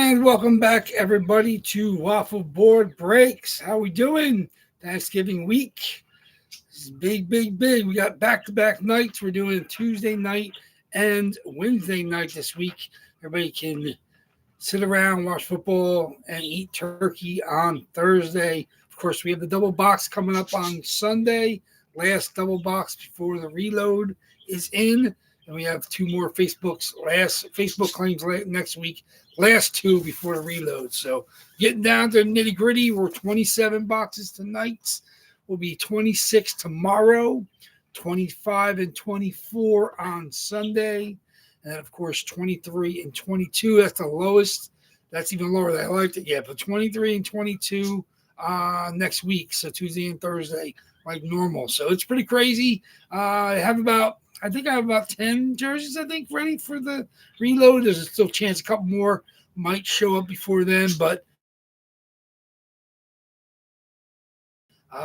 And welcome back, everybody, to Waffle Board Breaks. How we doing? Thanksgiving week. This is big, big, big. We got back-to-back nights. We're doing Tuesday night and Wednesday night this week. Everybody can sit around, watch football, and eat turkey on Thursday. Of course, we have the double box coming up on Sunday. Last double box before the reload is in. And we have two more Facebook claims next week. Last two before the reload. So getting down to the nitty gritty, we're 27 boxes tonight. We'll be 26 tomorrow, 25 and 24 on Sunday. And of course, 23 and 22. That's the lowest. That's even lower than I liked it yet. But 23 and 22 next week. So Tuesday and Thursday, like normal. So it's pretty crazy. I have about 10 jerseys, ready for the reload. There's still a chance a couple more might show up before then, but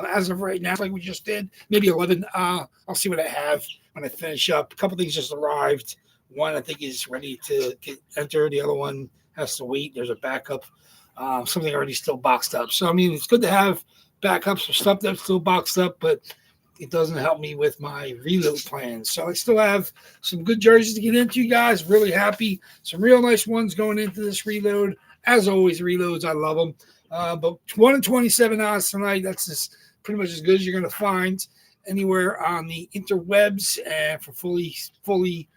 as of right now, like we just did, maybe 11. I'll see what I have when I finish up. A couple things just arrived. One, I think, is ready to get entered. The other one has to wait. There's a backup. Something already still boxed up. So, I mean, it's good to have backups for stuff that's still boxed up, but it doesn't help me with my reload plans. So I still have some good jerseys to get into, guys. Really happy. Some real nice ones going into this reload. As always, reloads, I love them. But 1 and 27 odds tonight, that's just pretty much as good as you're going to find anywhere on the interwebs. And for fully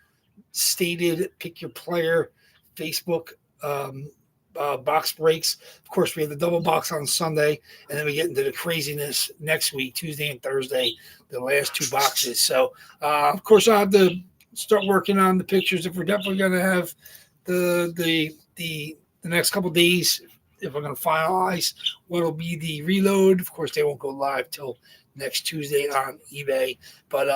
stated pick your player Facebook box breaks. Of course, we have the double box on Sunday, and then we get into the craziness next week, Tuesday and Thursday, the last two boxes. So, of course, I'll have to start working on the pictures if we're definitely going to have the next couple days. If we're going to finalize what'll be the reload, of course, they won't go live till next Tuesday on eBay. But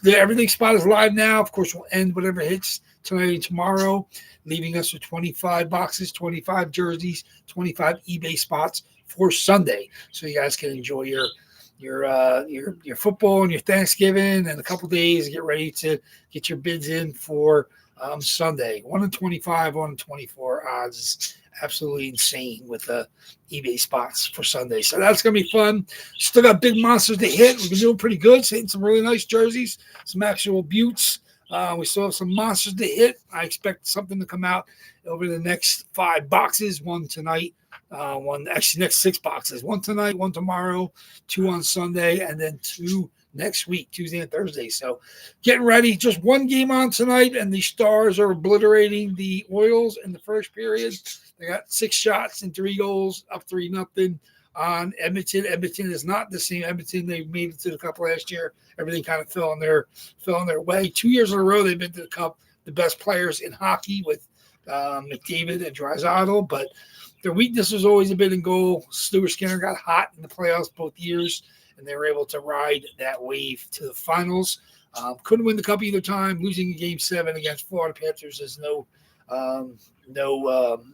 everything spot is live now. Of course, we'll end whatever hits tonight and tomorrow, leaving us with 25 boxes, 25 jerseys, 25 eBay spots for Sunday. So you guys can enjoy your football and your Thanksgiving and a couple days. Get ready to get your bids in for Sunday. 1 in 25, 1 in 24 odds is absolutely insane with the eBay spots for Sunday. So that's going to be fun. Still got big monsters to hit. We've been doing pretty good, hitting some really nice jerseys, some actual buttes. We still have some monsters to hit. I expect something to come out over the next 5 boxes. One tonight, next 6 boxes. 1 tonight, 1 tomorrow, 2 on Sunday, and then 2 next week, Tuesday and Thursday. So getting ready. Just 1 game on tonight, and the Stars are obliterating the Oils in the first period. They got 6 shots and 3 goals, up 3-0 on Edmonton. Edmonton is not the same Edmonton they made it to the Cup last year. Everything kind of fell on their way. 2 years in a row they've been to the Cup. The best players in hockey with McDavid and Draisaitl, but their weakness was always a bit in goal. Stuart Skinner got hot in the playoffs both years, and they were able to ride that wave to the finals. Couldn't win the Cup either time. Losing Game 7 against Florida Panthers is no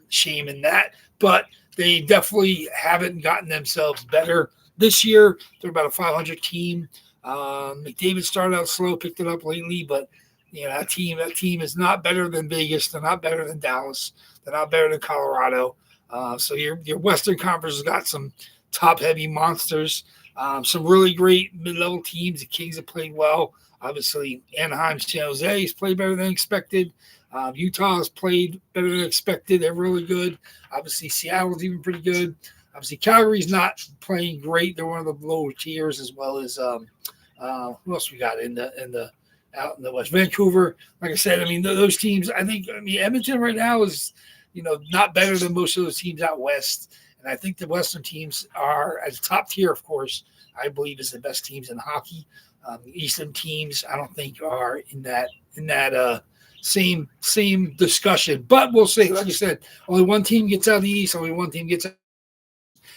shame in that, but they definitely haven't gotten themselves better this year. They're about a 500 team. McDavid started out slow, picked it up lately, but that team is not better than Vegas. They're not better than Dallas. They're not better than Colorado. So your Western Conference has got some top-heavy monsters, some really great mid-level teams. The Kings have played well. Obviously, Anaheim's San Jose has played better than expected. Utah has played better than expected. They're really good. Obviously, Seattle's even pretty good. Obviously, Calgary's not playing great. They're one of the lower tiers, as well as who else we got out in the West? Vancouver. Like I said, I mean those teams. I mean Edmonton right now is not better than most of those teams out west. And I think the Western teams are at the top tier. Of course, I believe is the best teams in hockey. Eastern teams, I don't think are in that same discussion, but we'll see. Like I said, only one team gets out of the East, only one team gets out.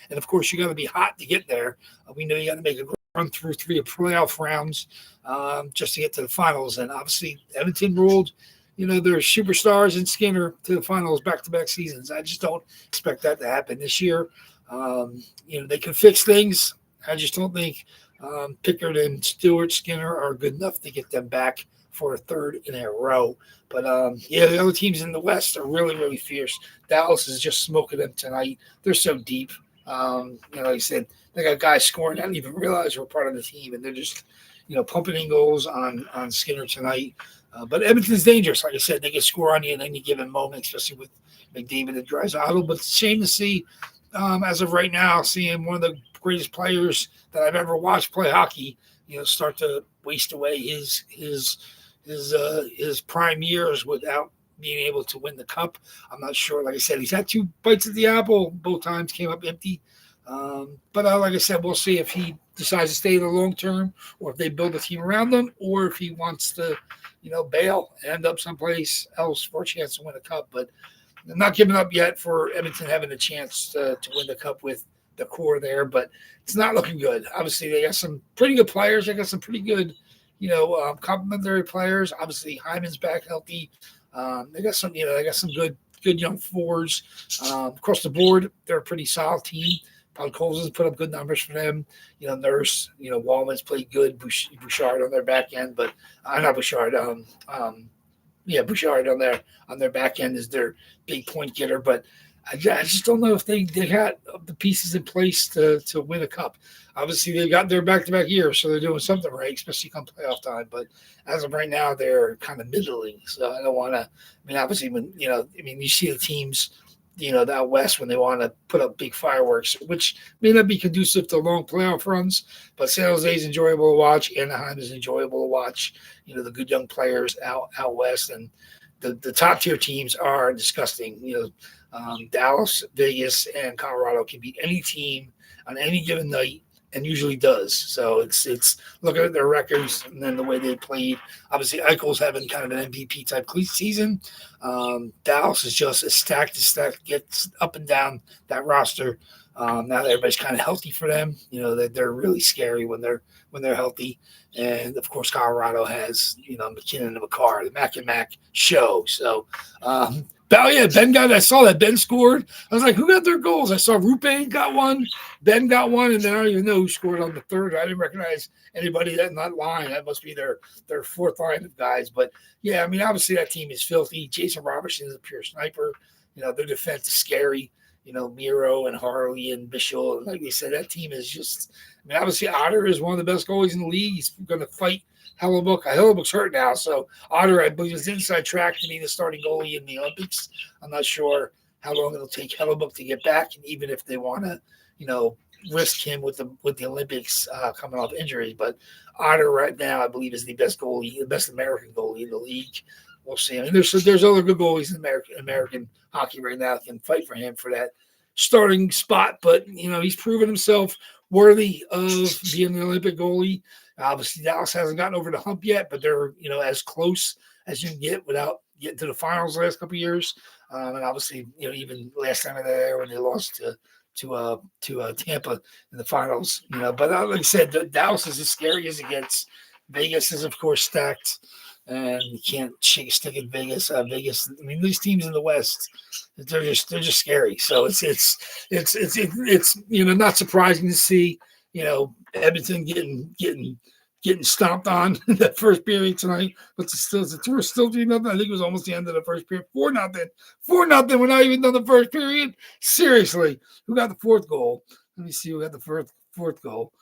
And of course, you got to be hot to get there. We know you got to make a run through 3 playoff rounds just to get to the finals. And obviously, Edmonton ruled, their superstars and Skinner to the finals back-to-back seasons. I just don't expect that to happen this year. They can fix things. I just don't think Pickard and Stewart Skinner are good enough to get them back for a third in a row. But yeah, the other teams in the West are really, really fierce. Dallas is just smoking them tonight. They're so deep. Like I said, they got guys scoring. I didn't even realize we're part of the team, and they're just, pumping in goals on Skinner tonight. But Edmonton's dangerous. Like I said, they can score on you at any given moment, especially with McDavid and Draisaitl. But it's a shame to see, as of right now, seeing one of the greatest players that I've ever watched play hockey, start to waste away his prime years without being able to win the cup. I'm not sure. Like I said, he's had 2 bites at the apple. Both times came up empty. But like I said, we'll see if he decides to stay in the long term, or if they build a team around him, or if he wants to, bail and end up someplace else for a chance to win a cup. But I'm not giving up yet for Edmonton having a chance to win the cup with the core there, but it's not looking good. Obviously, they got some pretty good players. They got some pretty good, complementary players. Obviously, Hyman's back healthy. They got some good young forwards across the board. They're a pretty solid team. Podkolzin put up good numbers for them. Nurse, Wallman's played good. Bouchard on their back end, but not Bouchard. Bouchard on their back end is their big point getter. But I just don't know if they got the pieces in place to win a cup. Obviously, they got their back-to-back years, so they're doing something right, especially come playoff time. But as of right now, they're kind of middling. So I don't want to. Obviously, when you see the teams, out west when they want to put up big fireworks, which may not be conducive to long playoff runs. But San Jose is enjoyable to watch. Anaheim is enjoyable to watch. The good young players out west, and the top tier teams are disgusting. Dallas, Vegas, and Colorado can beat any team on any given night, and usually does. So it's looking at their records and then the way they played. Obviously, Eichel's having kind of an MVP type season. Dallas is just as stacked, gets up and down that roster. Now that everybody's kind of healthy for them. They're really scary when they're healthy. And of course, Colorado has McKinnon and McCarr, the Mac and Mac show. So. Ben got. I saw that Ben scored. I was like, "Who got their goals?" I saw Rupe got one, Ben got one, and then I don't even know who scored on the third. I didn't recognize anybody in that line. That must be their fourth line of guys. But yeah, obviously that team is filthy. Jason Robertson is a pure sniper. Their defense is scary. Miro and Harley and Bishop. Like we said, that team is just. Obviously Otter is one of the best goalies in the league. He's going to fight Hellebuck. Hellebuck's hurt now, so Otter, I believe, is inside track to be the starting goalie in the Olympics. I'm not sure how long it'll take Hellebuck to get back, and even if they want to, risk him with the Olympics coming off injuries. But Otter right now, I believe, is the best goalie, the best American goalie in the league. We'll see. There's other good goalies in American hockey right now that can fight for him for that starting spot, but he's proven himself worthy of being an Olympic goalie. Obviously, Dallas hasn't gotten over the hump yet, but they're as close as you can get without getting to the finals the last couple of years. And obviously, even last time they were there when they lost to Tampa in the finals. But like I said, Dallas is as scary as it gets. Vegas is of course stacked, and you can't shake a stick at Vegas. Vegas. These teams in the West, they're just scary. So it's not surprising to see Edmonton getting stomped on in that first period tonight. But still 3-0. I think it was almost the end of the first period. 4-0. 4-0. We're not even done the first period. Seriously, who got the fourth goal? Let me see who got the fourth goal.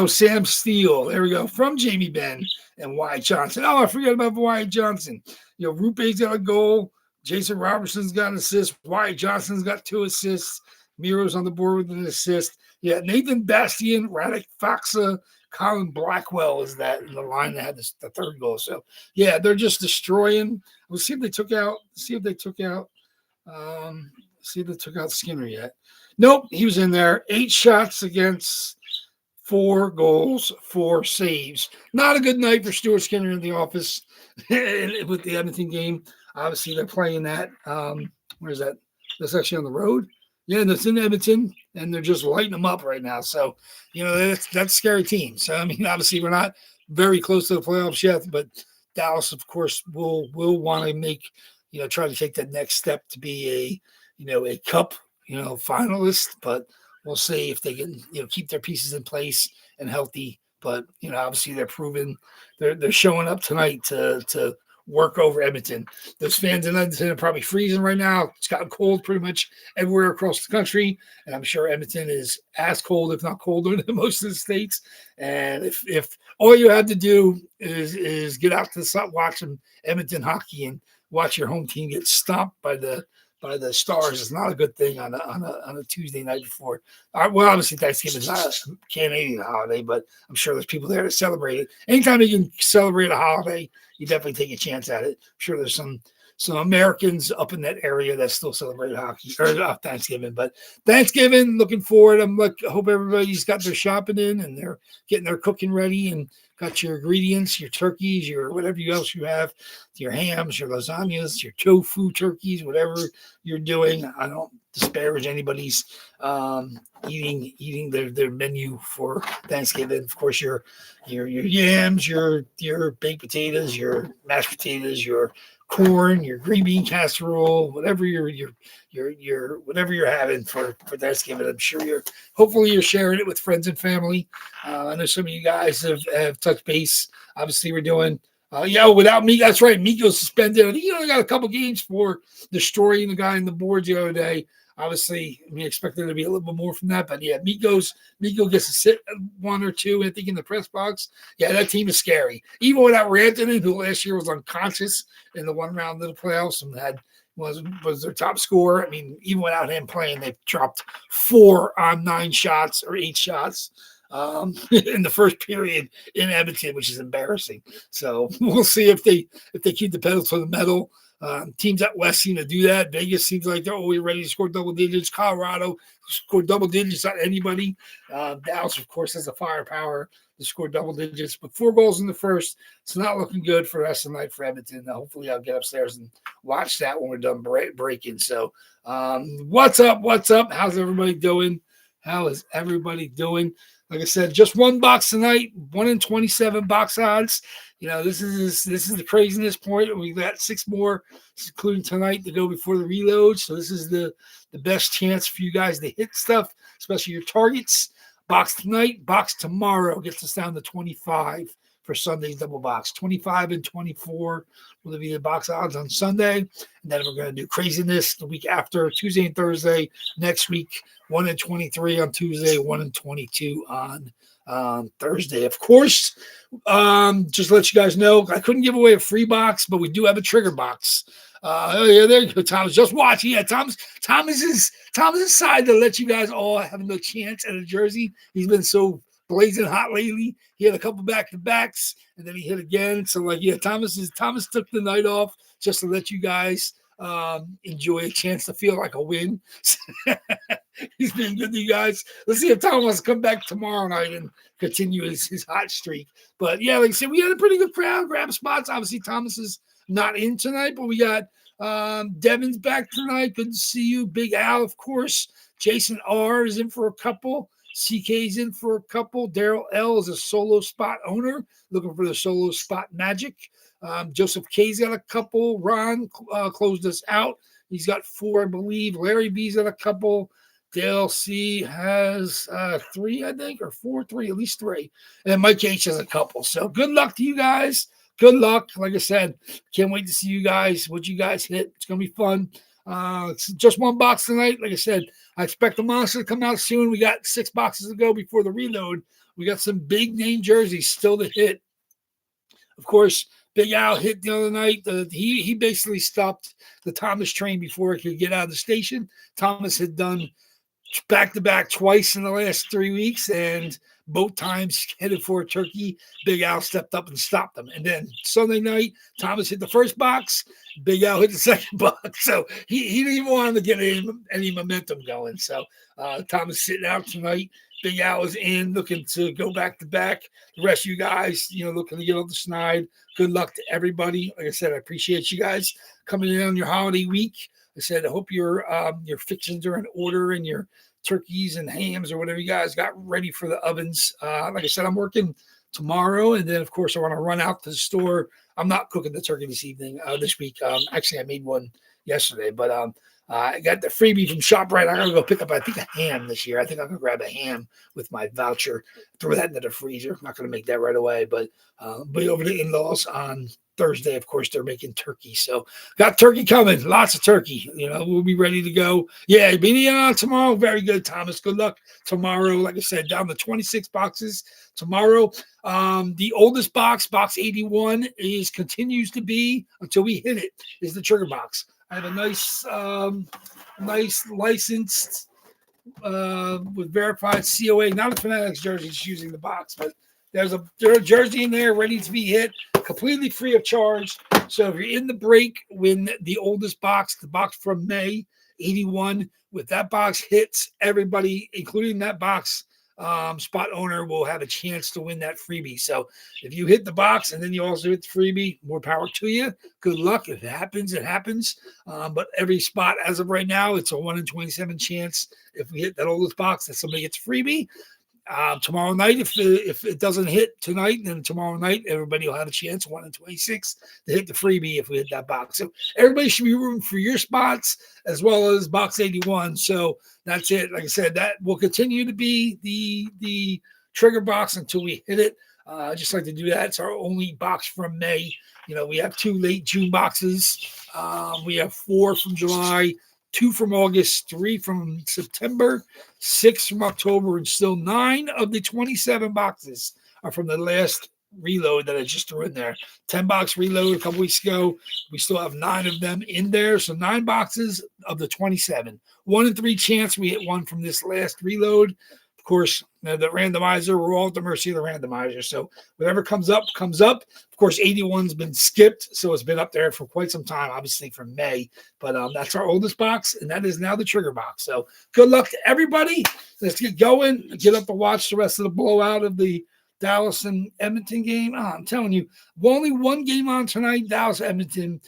Sam Steele. There we go. From Jamie Benn and Wyatt Johnson. Oh, I forgot about Wyatt Johnson. Rupe's got a goal. Jason Robertson's got an assist. Wyatt Johnson's got 2 assists. Miro's on the board with an assist. Yeah, Nathan Bastian, Radek Faksa, Colin Blackwell is that in the line that had the third goal. So yeah, they're just destroying. We'll see if they took out. Skinner yet. Nope, he was in there. 8 shots against 4 goals, 4 saves. Not a good night for Stuart Skinner in the office with the Edmonton game. Obviously, they're playing that. Where is that? That's actually on the road. Yeah, that's in Edmonton, and they're just lighting them up right now. So, that's a scary team. So, obviously, we're not very close to the playoffs yet, but Dallas, of course, will want to make, try to take that next step to be a cup, finalist. But we'll see if they can, keep their pieces in place and healthy But obviously they're proving they're showing up tonight to work over Edmonton. Those fans in Edmonton are probably freezing right now. It's gotten cold pretty much everywhere across the country, and I'm sure Edmonton is as cold, if not colder, than most of the states. And if all you have to do is get out to the sun, watch some Edmonton hockey and watch your home team get stomped by the Stars, is not a good thing on a Tuesday night before. Well, obviously Thanksgiving is not a Canadian holiday, but I'm sure there's people there to celebrate it. Anytime you can celebrate a holiday, you definitely take a chance at it. I'm sure there's some Americans up in that area that still celebrate hockey or Thanksgiving. But Thanksgiving, looking forward. I hope everybody's got their shopping in and they're getting their cooking ready and got your ingredients, your turkeys, your whatever else you have, your hams, your lasagnas, your tofu turkeys, whatever you're doing. I don't disparage anybody's eating their menu for Thanksgiving. Of course, your yams, your baked potatoes, your mashed potatoes, your corn, your green bean casserole, whatever your whatever you're having for Thanksgiving. I'm sure hopefully you're sharing it with friends and family. I know some of you guys have touched base. Obviously, we're doing without me. That's right. Miko's suspended. I think he only got a couple games for destroying the guy in the boards the other day. Obviously, we expected there to be a little bit more from that, but yeah, Miko gets to sit one or two, I think, in the press box. Yeah, that team is scary. Even without Rantanen, who last year was unconscious in the one round of the playoffs and was their top scorer. I mean, even without him playing, they dropped 4 on 9 shots or 8 shots in the first period in Edmonton, which is embarrassing. So we'll see if they keep the pedal to the metal. Teams out west seem to do that. Vegas seems like they're always ready to score double digits. Colorado scored double digits on anybody. Dallas, of course, has the firepower to score double digits, but 4 goals in the first. It's not looking good for the rest of the night for Edmonton. Hopefully, I'll get upstairs and watch that when we're done breaking. So, what's up? What's up? How's everybody doing? How is everybody doing? Like I said, just 1 box tonight, 1 in 27 box odds. This is the craziness point. We got 6 more, including tonight, to go before the reload. So this is the best chance for you guys to hit stuff, especially your targets. Box tonight, box tomorrow gets us down to 25 for Sunday's double box. 25 and 24 will be the box odds on Sunday. And then we're going to do craziness the week after, Tuesday and Thursday. Next week, 1 and 23 on Tuesday, 1 and 22 on Thursday. Of course, just to let you guys know, I couldn't give away a free box, but we do have a trigger box. There you go, Thomas. Just watching. Yeah, Thomas is decided to let you guys all have no chance at a jersey. He's been so blazing hot lately. He had a couple back-to-backs, and then he hit again. So, Thomas took the night off just to let you guys enjoy a chance to feel like a win. He's been good to you guys. Let's see if Tom wants to come back tomorrow night and continue his hot streak. But, yeah, like I said, we had a pretty good crowd, grab spots. Obviously, Thomas is not in tonight, but we got Devin's back tonight. Good to see you. Big Al, of course. Jason R. is in for a couple. CK's in for a couple. Daryl L. is a solo spot owner, looking for the solo spot magic. Joseph K's got a couple. Ron closed us out. He's got 4, I believe. Larry B's got a couple. Dale C has 3, I think, or 4, 3, at least 3. And Mike H has a couple. So good luck to you guys. Good luck. Like I said, can't wait to see you guys, what you guys hit. It's going to be fun. It's just 1 box tonight. Like I said, I expect the monster to come out soon. We got 6 boxes to go before the reload. We got some big name jerseys still to hit. Of course, Big Al hit the other night. He basically stopped the Thomas train before it could get out of the station. Thomas had done back-to-back twice in the last 3 weeks, and both times headed for a turkey. Big Al stepped up and stopped them. And then Sunday night, Thomas hit the first box. Big Al hit the second box. So he didn't even want him to get any momentum going. So Thomas sitting out tonight. Big Al is in, looking to go back-to-back. The rest of you guys, looking to get on the snide. Good luck to everybody. Like I said, I appreciate you guys coming in on your holiday week. I said, I hope your fixings are in order and your turkeys and hams or whatever you guys got ready for the ovens. Like I said, I'm working tomorrow, and then, of course, I want to run out to the store. I'm not cooking the turkey this week. Actually, I made one yesterday, but I got the freebie from ShopRite. I'm gonna go pick up, I think, a ham this year. I think I'm gonna grab a ham with my voucher, throw that into the freezer. I'm not gonna make that right away, but be over the in-laws on Thursday. Of course, they're making turkey, so got turkey coming. Lots of turkey. We'll be ready to go. Yeah, be on tomorrow. Very good, Thomas. Good luck tomorrow. Like I said, down to 26 boxes tomorrow. The oldest box 81, continues to be, until we hit it, is the trigger box. I have a nice licensed with verified COA, not a Fanatics jersey, just using the box, but there's a jersey in there ready to be hit, completely free of charge. So if you're in the break when the oldest box, the box from May 81, with that box hits, everybody, including that box spot owner, will have a chance to win that freebie. So if you hit the box and then you also hit the freebie, more power to you. Good luck. If it happens, it happens. But every spot as of right now, it's a 1 in 27 chance if we hit that oldest box that somebody gets freebie. Tomorrow night, if it doesn't hit tonight, then tomorrow night everybody will have a chance, 1 in 26, to hit the freebie if we hit that box. So everybody should be rooting for your spots as well as box 81. So that's it. Like I said, that will continue to be the trigger box until we hit it. I just like to do that. It's our only box from May. We have 2 late June boxes. We have 4 from July, 2 from August, 3 from September, 6 from October, and still 9 of the 27 boxes are from the last reload that I just threw in there. 10-box reload a couple weeks ago. We still have 9 of them in there. So 9 boxes of the 27. 1 in 3 chance we hit one from this last reload. Of course, the randomizer, we're all at the mercy of the randomizer. So whatever comes up, comes up. Of course, 81's been skipped, so it's been up there for quite some time, obviously from May. But that's our oldest box, and that is now the trigger box. So good luck to everybody. Let's get going. Get up to watch the rest of the blowout of the Dallas and Edmonton game. I'm telling you, only one game on tonight, Dallas, Edmonton.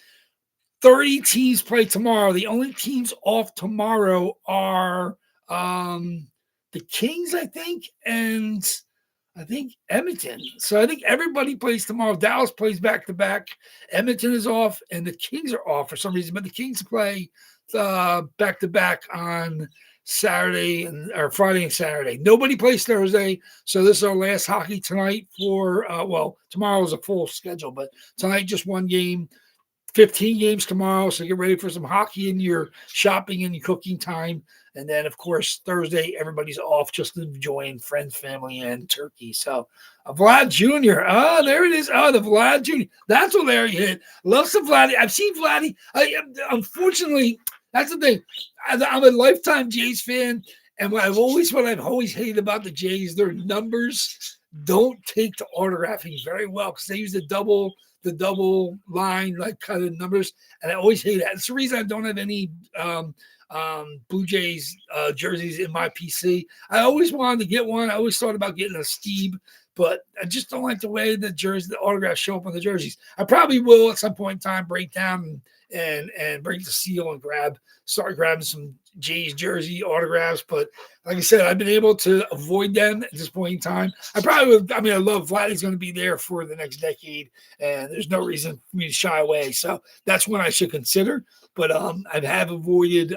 30 teams play tomorrow. The only teams off tomorrow are the Kings, I think, and I think Edmonton. So I think everybody plays tomorrow. Dallas plays back-to-back. Edmonton is off, and the Kings are off for some reason. But the Kings play back-to-back on Saturday or Friday and Saturday. Nobody plays Thursday. So this is our last hockey tonight for, tomorrow is a full schedule. But tonight, just one game. 15 games tomorrow, so get ready for some hockey in your shopping and your cooking time. And then, of course, Thursday, everybody's off, just enjoying friends, family, and turkey. So, Vlad Jr. Oh, there it is. Oh, the Vlad Jr. That's what Larry hit. Loves the Vladdy. I've seen Vladdy. Unfortunately, that's the thing. I'm a lifetime Jays fan, and what I've always hated about the Jays, their numbers don't take to autographing very well because they use the double line like kind of numbers, and I always hate that. It's the reason I don't have any Blue Jays jerseys in my PC. I always wanted to get one. I always thought about getting a Steve, but I just don't like the way the autographs show up on the jerseys. I probably will at some point in time break down and break the seal and start grabbing some Jays jersey autographs. But like I said, I've been able to avoid them at this point in time. I love Vladdy's going to be there for the next decade, and there's no reason for me to shy away. So that's one I should consider. But I have avoided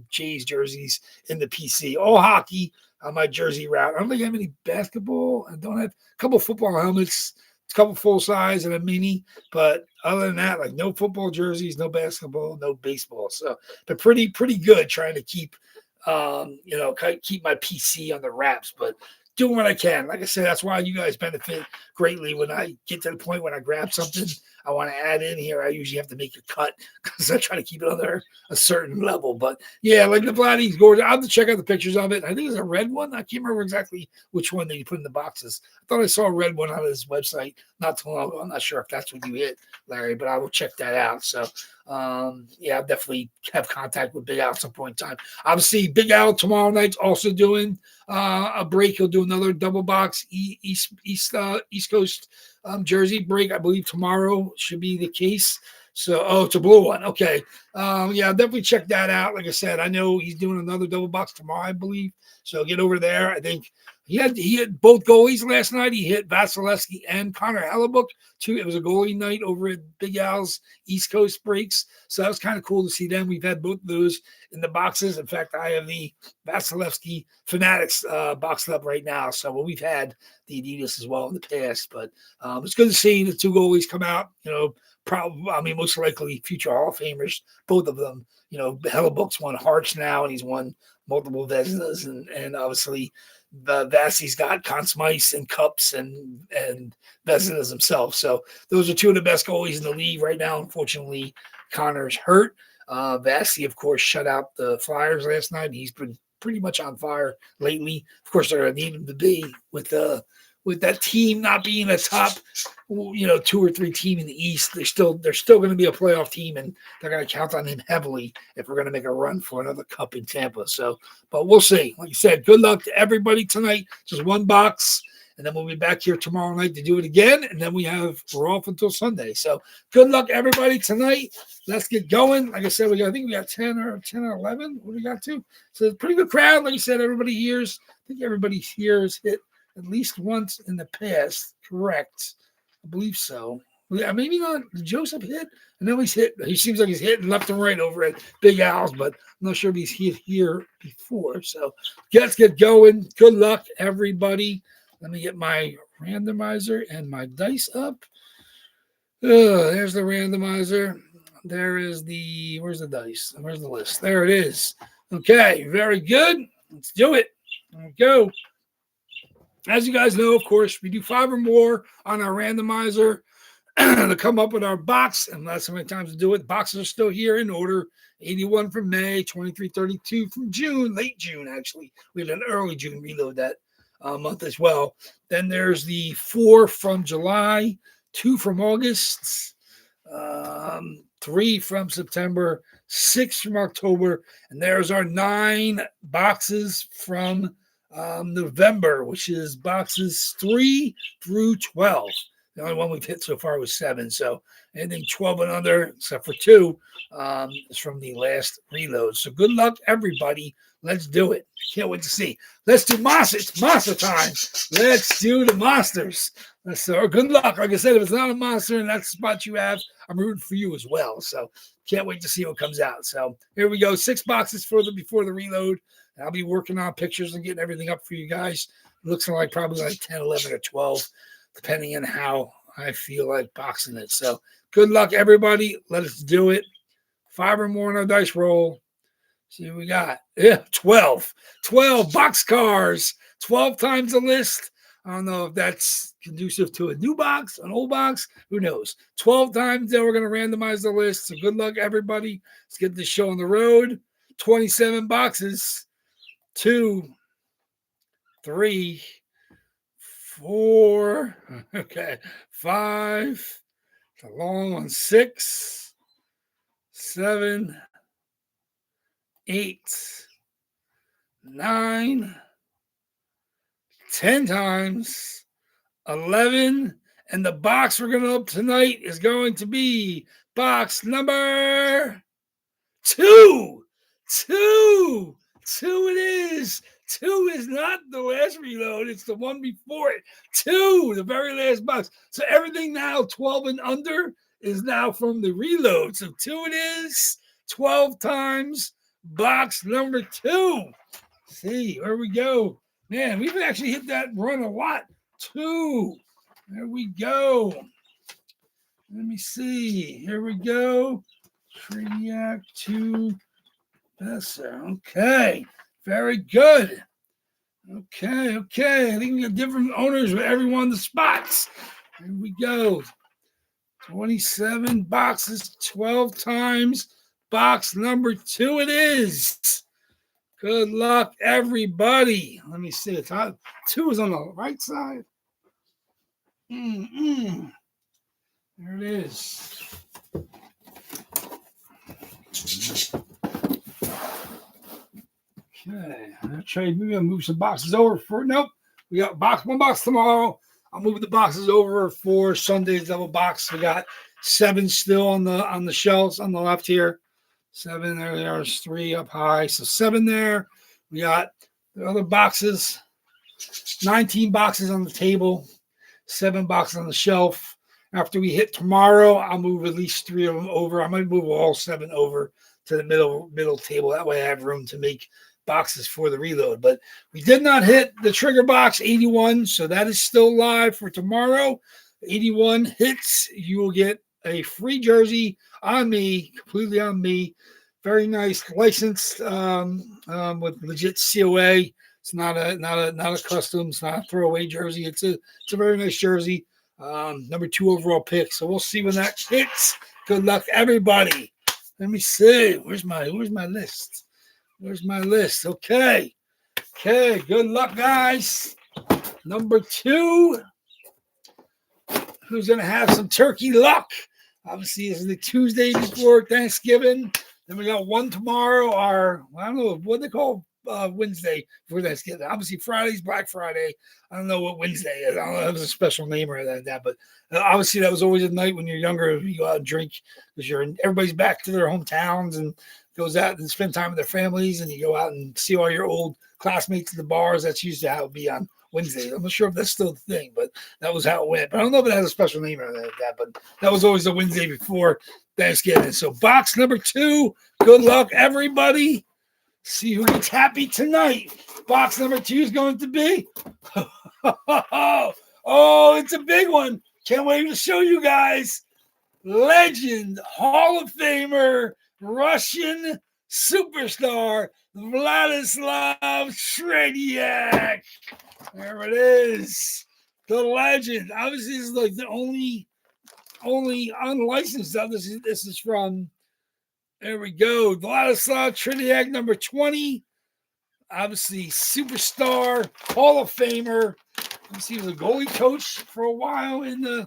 Jays jerseys in the PC. All hockey on my jersey route. I don't think I have any basketball. I don't have a couple football helmets, a couple full size and a mini, but other than that, like no football jerseys, no basketball, no baseball. So they're pretty good trying to keep keep my PC on the wraps, but doing what I can. Like I said, that's why you guys benefit greatly. When I get to the point when I grab something I want to add in here, I usually have to make a cut because I try to keep it under a certain level. But yeah, like the Vladdy's gorgeous. I'll have to check out the pictures of it. I think it's a red one. I can't remember exactly which one that you put in the boxes. I thought I saw a red one on his website not too long ago. I'm not sure if that's what you hit, Larry, but I will check that out. So I'll definitely have contact with Big Al at some point in time. Obviously, Big Al tomorrow night's also doing a break. He'll do another double box East Coast jersey break. I believe tomorrow should be the case. So, it's a blue one. Okay. Definitely check that out. Like I said, I know he's doing another double box tomorrow, I believe. So get over there. I think He hit both goalies last night. He hit Vasilevsky and Connor Hellebuck. It was a goalie night over at Big Al's East Coast Breaks. So that was kind of cool to see them. We've had both of those in the boxes. In fact, I have the Vasilevsky Fanatics boxed up right now. So we've had the Adidas as well in the past. But it's good to see the two goalies come out. Probably, most likely future Hall of Famers, both of them. Hellebuck's won Hearts now, and he's won multiple Vezinas, and obviously the Vassy's got Conn Smythe and Cups and Vezinas himself. So those are two of the best goalies in the league right now. Unfortunately, Connor's hurt. Vassy, of course, shut out the Flyers last night. He's been pretty much on fire lately. Of course, they're going to need him to be with that team not being a top, 2 or 3 team in the East. They're still going to be a playoff team, and they're going to count on him heavily if we're going to make a run for another cup in Tampa. So, but we'll see. Like you said, good luck to everybody tonight. Just one box, and then we'll be back here tomorrow night to do it again, and then we're off until Sunday. So, good luck everybody tonight. Let's get going. Like I said, I think we got 10 or 11. What do we got to? So, it's a pretty good crowd. Like I said, everybody here has hit at least once in the past, correct? I believe so. Maybe not. Did Joseph hit? I know he's hit. He seems like he's hitting left and right over at Big Al's, but I'm not sure if he's hit here before. So let's get going. Good luck, everybody. Let me get my randomizer and my dice up. There's the randomizer. Where's the dice? Where's the list? There it is. Okay, very good. Let's do it. There we go. As you guys know, of course, we do 5 or more on our randomizer to come up with our box. And that's how many times to do it. The boxes are still here in order. 81 from May, 2332 from June, late June, actually. We had an early June reload that month as well. Then there's the 4 from July, 2 from August, 3 from September, 6 from October. And there's our 9 boxes from November, which is boxes 3 through 12. The only one we've hit so far was 7. So anything 12 and under, except for 2, is from the last reload. So good luck, everybody. Let's do it. Can't wait to see. Let's do monster. It's monster time. Let's do the monsters. Good luck. Like I said, if it's not a monster and that's the spot you have, I'm rooting for you as well. So can't wait to see what comes out. So here we go. 6 boxes before the reload. I'll be working on pictures and getting everything up for you guys. It looks like probably like 10, 11, or 12, depending on how I feel like boxing it. So good luck, everybody. Let us do it. 5 or more on our dice roll. See what we got. Yeah, 12. 12 boxcars. 12 times the list. I don't know if that's conducive to a new box, an old box. Who knows? 12 times that we're going to randomize the list. So good luck, everybody. Let's get this show on the road. 27 boxes. 2, 3, 4, okay, 5, it's a long one, 6, 7, 8, 9, 10 times, 11, and the box we're going to open tonight is going to be box number 2. 2 it is. 2 is not the last reload. It's the one before it. 2, the very last box. So everything now 12 and under is now from the reload. So 2 it is. 12 times box number 2. See, there we go. Man, we've actually hit that run a lot. 2. There we go. Let me see. Here we go. Triniac 2. Okay. Very good. Okay. I think we got different owners with every one of the spots. Here we go. 27 boxes, 12 times. Box number 2 it is. Good luck, everybody. Let me see. 2 is on the right side. There it is. Okay, I'll try to move some boxes over for nope. We got one box tomorrow. I'll move the boxes over for Sunday's double box. We got 7 still on the shelves on the left here. 7 there's 3 up high, so 7 there. We got the other boxes 19 boxes on the table, 7 boxes on the shelf. After we hit tomorrow, I'll move at least 3 of them over. I might move all 7 over to the middle table. That way I have room to make boxes for the reload. But we did not hit the trigger box 81, so that is still live for tomorrow. 81 hits, you will get a free jersey on me, completely on me. Very nice, licensed with legit COA. It's not a custom. It's not a throwaway jersey. It's a very nice jersey. Number 2 overall pick. So we'll see when that hits. Good luck, everybody. Let me see. Where's my list? Where's my list? Okay. Good luck, guys. Number 2. Who's gonna have some turkey luck? Obviously, this is the Tuesday before Thanksgiving. Then we got one tomorrow. I don't know what they call Wednesday before Thanksgiving. Obviously, Friday's Black Friday. I don't know what Wednesday is. I don't know if there's a special name or that. But obviously, that was always a night when you're younger. You go out and drink because everybody's back to their hometowns and goes out and spend time with their families. And you go out and see all your old classmates at the bars. That's usually how it would be on Wednesday. I'm not sure if that's still the thing, but that was how it went. But I don't know if it has a special name or that. But that was always the Wednesday before Thanksgiving. So box number 2. Good luck, everybody. See who gets happy tonight. Box number 2 is going to be. Oh, it's a big one. Can't wait to show you guys. Legend, Hall of Famer, Russian superstar, Vladislav Tretiak. There it is. The legend. Obviously, this is like the only unlicensed stuff. This is from, there we go. Vladislav Tretiak, number 20. Obviously, superstar, Hall of Famer. He was a goalie coach for a while in I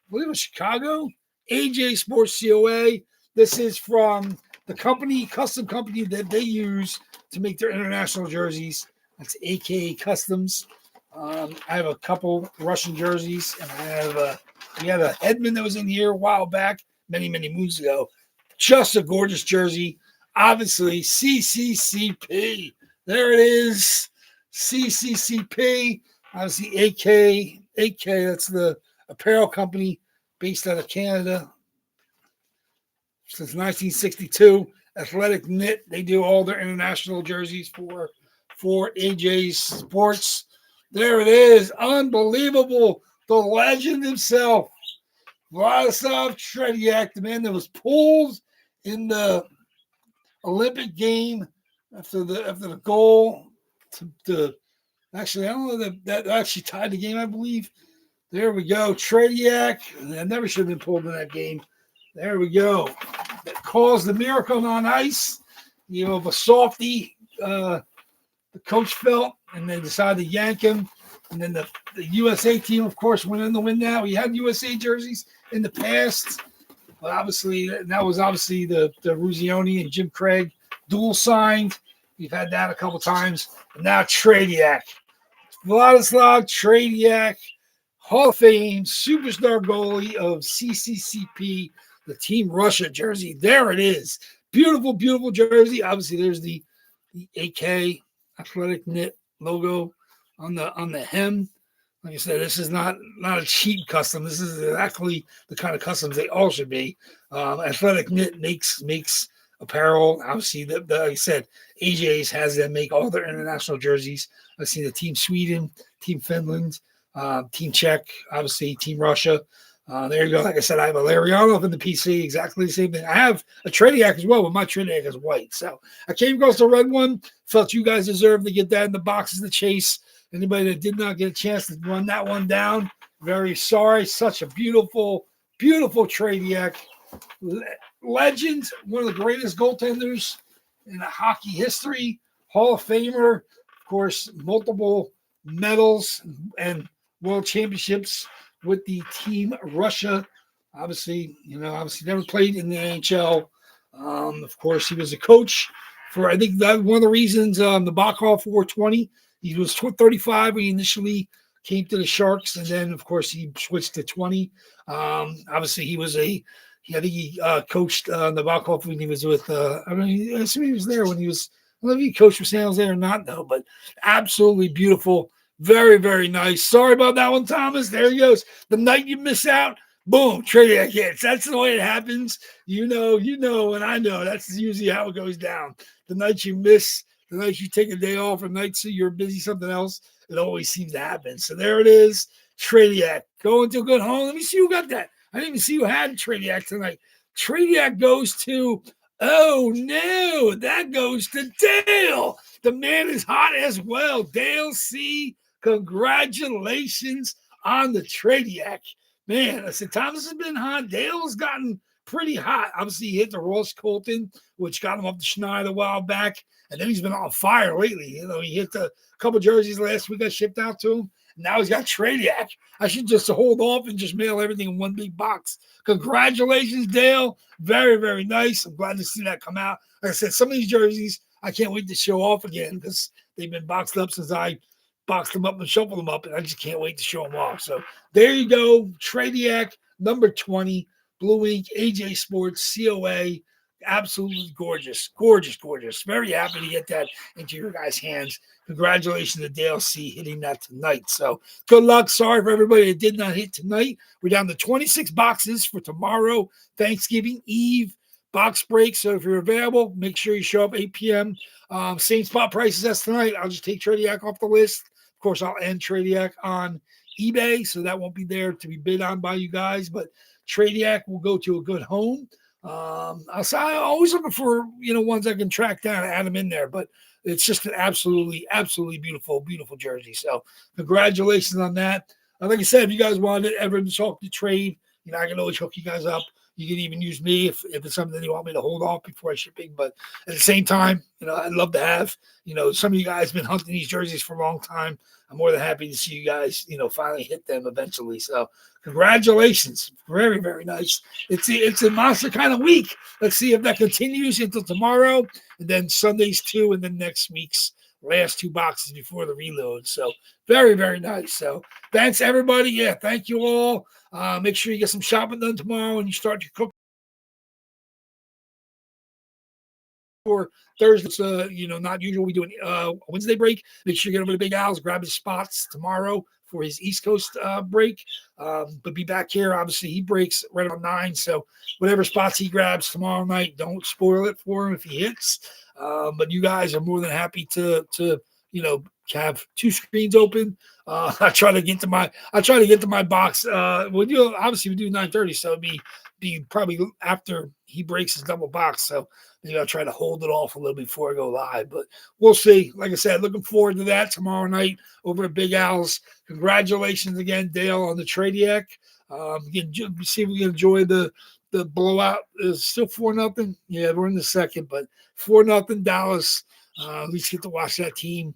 believe it was Chicago. AJ Sports COA. This is from the company, custom company that they use to make their international jerseys. That's AKA Customs. I have a couple Russian jerseys, and we had a Hedman that was in here a while back, many moons ago. Just a gorgeous jersey. Obviously, CCCP. There it is. CCCP. Obviously, AK. That's the apparel company based out of Canada since 1962. Athletic Knit. They do all their international jerseys for AJ Sports. There it is. Unbelievable. The legend himself, Vladislav Tretiak, the man that was pulled in the Olympic game after the goal to actually, I don't know that actually tied the game, I believe. There we go. Tretiak. I never should have been pulled in that game. There we go. That caused the miracle on ice. You know, a softy, the coach felt, and they decided to yank him. And then the USA team, of course, went in to win that. We had USA jerseys in the past. But obviously, that was obviously the Ruzioni and Jim Craig dual signed. We've had that a couple times. And now Tretiak. Vladislav Tretiak, Hall of Fame, superstar goalie of CCCP, the Team Russia jersey. There it is. Beautiful, beautiful jersey. Obviously, there's the AK Athletic Knit logo on the hem. Like I said, this is not a cheap custom. This is exactly the kind of customs they all should be. Athletic Knit makes apparel. Obviously, like I said, AJ's has them make all their international jerseys. I've seen the Team Sweden, Team Finland, Team Czech, obviously Team Russia. There you go. Like I said, I have a Larionov in the PC, exactly the same thing. I have a Tretiak as well, but my Tretiak is white. So I came across the red one. Felt you guys deserved to get that in the boxes to chase. Anybody that did not get a chance to run that one down, very sorry. Such a beautiful, beautiful Tretiak. Legend, one of the greatest goaltenders in hockey history. Hall of Famer, of course, multiple medals and world championships with the Team Russia. Obviously, never played in the NHL. Of course, he was a coach for, I think that one of the reasons the Bacall 420. He was 35 when he initially came to the Sharks, and then, of course, he switched to 20. Obviously, he coached the Bacall when he was with, I assume he was there when he was, I don't know if he coached with San Jose or not, though, but absolutely beautiful Very, very nice. Sorry about that one, Thomas. There he goes. The night you miss out, boom, trade hits. That's the way it happens. You know, and I know that's usually how it goes down. The night you miss, the night you take a day off, or nights you're busy something else, it always seems to happen. So there it is. Tradiac going to a good home. Let me see who got that. I didn't even see who had Tradiac tonight. Tradiac goes to, oh no, that goes to Dale. The man is hot as well. Dale C. Congratulations on the Tradiac. Man, I said Thomas has been hot. Dale's gotten pretty hot. Obviously, he hit the Ross Colton, which got him up to Schneider a while back. And then he's been on fire lately. You know, he hit a couple jerseys last week I shipped out to him. Now he's got Tradiac. I should just hold off and just mail everything in one big box. Congratulations, Dale. Very, very nice. I'm glad to see that come out. Like I said, some of these jerseys I can't wait to show off again because they've been boxed up since I boxed them up and shuffled them up, and I just can't wait to show them off. So there you go. Tradiac, number 20, Blue Ink, AJ Sports, COA. Absolutely gorgeous, gorgeous, gorgeous. Very happy to get that into your guys' hands. Congratulations to Dale C hitting that tonight. So good luck. Sorry for everybody that did not hit tonight. We're down to 26 boxes for tomorrow, Thanksgiving Eve box break. So if you're available, make sure you show up 8 p.m. Same spot prices as tonight. I'll just take Tradiac off the list. Of course, I'll end Tradiac on eBay, so that won't be there to be bid on by you guys. But Tradiac will go to a good home. I'm always looking for ones I can track down and add them in there, but it's just an absolutely, absolutely beautiful, beautiful jersey. So congratulations on that. Like I said, if you guys wanted ever to talk to trade, I can always hook you guys up. You can even use me if it's something that you want me to hold off before I shipping. But at the same time, I'd love to have, some of you guys been hunting these jerseys for a long time. I'm more than happy to see you guys, finally hit them eventually. So congratulations. Very, very nice. It's a monster kind of week. Let's see if that continues until tomorrow, and then Sundays too, and then next week's last 2 boxes before the reload. So very, very nice. So thanks everybody. Yeah, thank you all. Make sure you get some shopping done tomorrow and you start your cook for Thursday. It's not usual. We do a Wednesday break. Make sure you get over to Big Al's, grab his spots tomorrow for his East Coast break. But be back here. Obviously, he breaks right around 9. So whatever spots he grabs tomorrow night, don't spoil it for him if he hits. But you guys are more than happy to have 2 screens open. I try to get to my box. We do 9:30, so it'd be probably after he breaks his double box. So maybe I'll try to hold it off a little before I go live, but we'll see. Like I said, looking forward to that tomorrow night over at Big Al's. Congratulations again, Dale, on the Tradiac. See if we can enjoy the blowout. Is still 4-0. Yeah, we're in the second, but 4-0 Dallas. At least get to watch that team,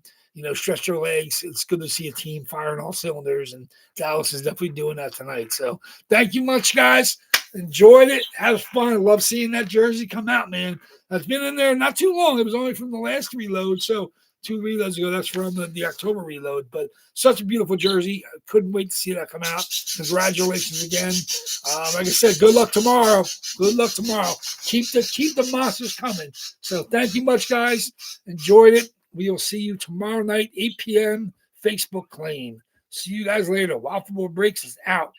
stretch their legs. It's good to see a team firing all cylinders, and Dallas is definitely doing that tonight. So thank you much, guys. Enjoyed it. Had fun. I love seeing that jersey come out, man. It's been in there not too long. It was only from the last reload. So 2 reloads ago, that's from the October reload. But such a beautiful jersey. I couldn't wait to see that come out. Congratulations again. Like I said, good luck tomorrow. Good luck tomorrow. Keep the monsters coming. So thank you much, guys. Enjoyed it. We will see you tomorrow night, 8 p.m. Facebook claim. See you guys later. WAFFLEBOARD Breaks is out.